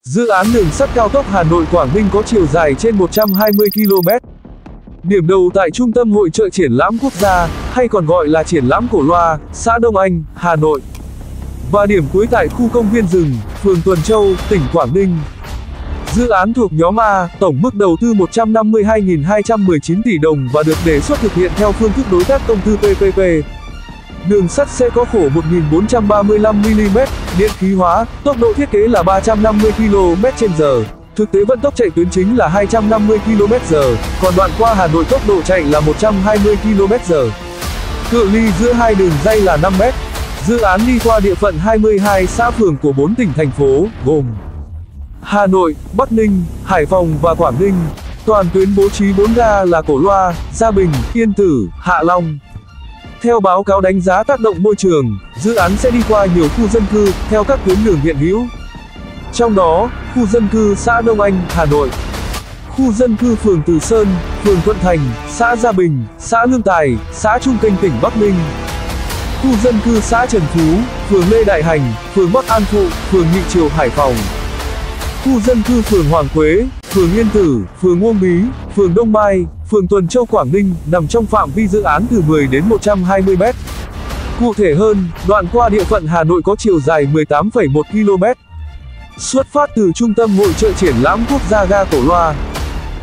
Dự án đường sắt cao tốc Hà Nội - Quảng Ninh có chiều dài trên 120 km. Điểm đầu tại Trung tâm Hội chợ Triển lãm Quốc gia, hay còn gọi là Triển lãm Cổ Loa, xã Đông Anh, Hà Nội. Và điểm cuối tại khu công viên rừng, phường Tuần Châu, tỉnh Quảng Ninh. Dự án thuộc nhóm A, tổng mức đầu tư 152.219 tỷ đồng và được đề xuất thực hiện theo phương thức đối tác công tư PPP. Đường sắt sẽ có khổ 1.435mm, điện khí hóa, tốc độ thiết kế là 350 km/h. Thực tế vận tốc chạy tuyến chính là 250 km/h, còn đoạn qua Hà Nội tốc độ chạy là 120 km/h. Cự ly giữa hai đường ray là 5 m. Dự án đi qua địa phận 22 xã phường của 4 tỉnh thành phố, gồm Hà Nội, Bắc Ninh, Hải Phòng và Quảng Ninh. Toàn tuyến bố trí 4 ga là Cổ Loa, Gia Bình, Yên Tử, Hạ Long. Theo báo cáo đánh giá tác động môi trường, dự án sẽ đi qua nhiều khu dân cư, theo các tuyến đường hiện hữu. Trong đó, khu dân cư xã Đông Anh, Hà Nội, khu dân cư phường Từ Sơn, phường Thuận Thành, xã Gia Bình, xã Lương Tài, xã Trung Kênh tỉnh Bắc Ninh, khu dân cư xã Trần Phú, phường Lê Đại Hành, phường Bắc An Phụ, phường Nhị Triều, Hải Phòng, khu dân cư phường Hoàng Quế, phường Yên Tử, phường Uông Bí, phường Đông Mai, phường Tuần Châu, Quảng Ninh, nằm trong phạm vi dự án từ 10 đến 120 m. Cụ thể hơn, đoạn qua địa phận Hà Nội có chiều dài 18,1 km. Xuất phát từ Trung tâm Hội chợ Triển lãm Quốc gia ga Cổ Loa.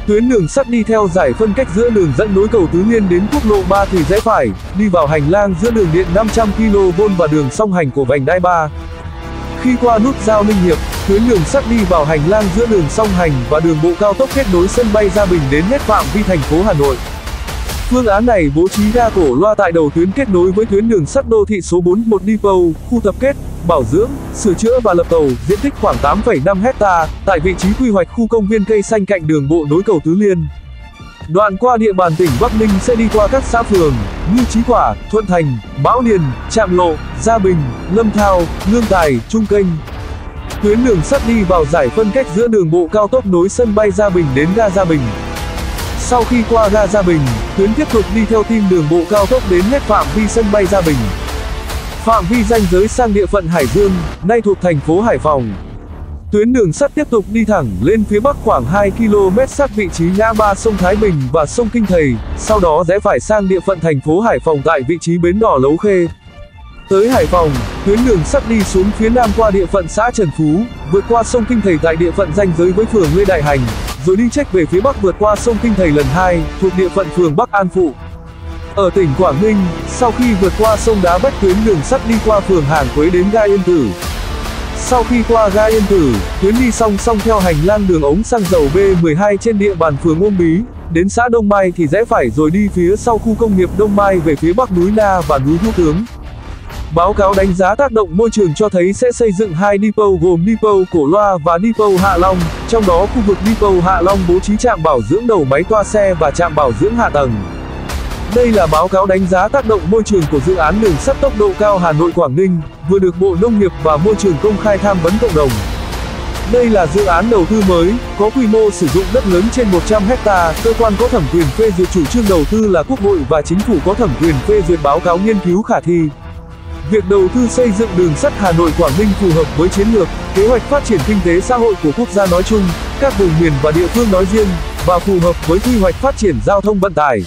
Tuyến đường sắt đi theo giải phân cách giữa đường dẫn nối cầu Tứ Liên đến quốc lộ 3 thì rẽ phải, đi vào hành lang giữa đường điện 500 kV và đường song hành của vành đai 3. Khi qua nút giao Ninh Hiệp, tuyến đường sắt đi vào hành lang giữa đường song hành và đường bộ cao tốc kết nối sân bay Gia Bình đến hết phạm vi thành phố Hà Nội. Phương án này bố trí ga Cổ Loa tại đầu tuyến kết nối với tuyến đường sắt đô thị số 4, một depot, khu tập kết, bảo dưỡng, sửa chữa và lập tàu, diện tích khoảng 8,5 ha, tại vị trí quy hoạch khu công viên cây xanh cạnh đường bộ nối cầu Tứ Liên. Đoạn qua địa bàn tỉnh Bắc Ninh sẽ đi qua các xã phường như Chí Quả, Thuận Thành, Mão Điền, Trạm Lộ, Gia Bình, Lâm Thao, Lương Tài, Trung Kênh. Tuyến đường sắt đi vào giải phân cách giữa đường bộ cao tốc nối sân bay Gia Bình đến ga Gia Bình. Sau khi qua ga Gia Bình, tuyến tiếp tục đi theo tim đường bộ cao tốc đến hết phạm vi sân bay Gia Bình. Phạm vi ranh giới sang địa phận Hải Dương, nay thuộc thành phố Hải Phòng. Tuyến đường sắt tiếp tục đi thẳng lên phía bắc khoảng 2 km sát vị trí ngã ba sông Thái Bình và sông Kinh Thầy, sau đó rẽ phải sang địa phận thành phố Hải Phòng tại vị trí bến đỏ Lấu Khê. Tới Hải Phòng, tuyến đường sắt đi xuống phía nam qua địa phận xã Trần Phú, vượt qua sông Kinh Thầy tại địa phận ranh giới với phường Lê Đại Hành, rồi đi chếch về phía bắc vượt qua sông Kinh Thầy lần 2, thuộc địa phận phường Bắc An Phụ. Ở tỉnh Quảng Ninh, sau khi vượt qua sông Đá Bách, tuyến đường sắt đi qua phường Hàng Quế đến ga Yên Tử. Sau khi qua ga Yên Tử, tuyến đi song song theo hành lang đường ống xăng dầu B12 trên địa bàn phường Uông Bí, đến xã Đông Mai thì rẽ phải rồi đi phía sau khu công nghiệp Đông Mai về phía bắc núi Na và núi Hữu Tướng. Báo cáo đánh giá tác động môi trường cho thấy sẽ xây dựng 2 depot gồm depot Cổ Loa và depot Hạ Long, trong đó khu vực depot Hạ Long bố trí trạm bảo dưỡng đầu máy toa xe và trạm bảo dưỡng hạ tầng. Đây là báo cáo đánh giá tác động môi trường của dự án đường sắt tốc độ cao Hà Nội - Quảng Ninh, vừa được Bộ Nông nghiệp và Môi trường công khai tham vấn cộng đồng. Đây là dự án đầu tư mới, có quy mô sử dụng đất lớn trên 100 ha, cơ quan có thẩm quyền phê duyệt chủ trương đầu tư là Quốc hội và Chính phủ có thẩm quyền phê duyệt báo cáo nghiên cứu khả thi. Việc đầu tư xây dựng đường sắt Hà Nội - Quảng Ninh phù hợp với chiến lược, kế hoạch phát triển kinh tế xã hội của quốc gia nói chung, các vùng miền và địa phương nói riêng, và phù hợp với quy hoạch phát triển giao thông vận tải.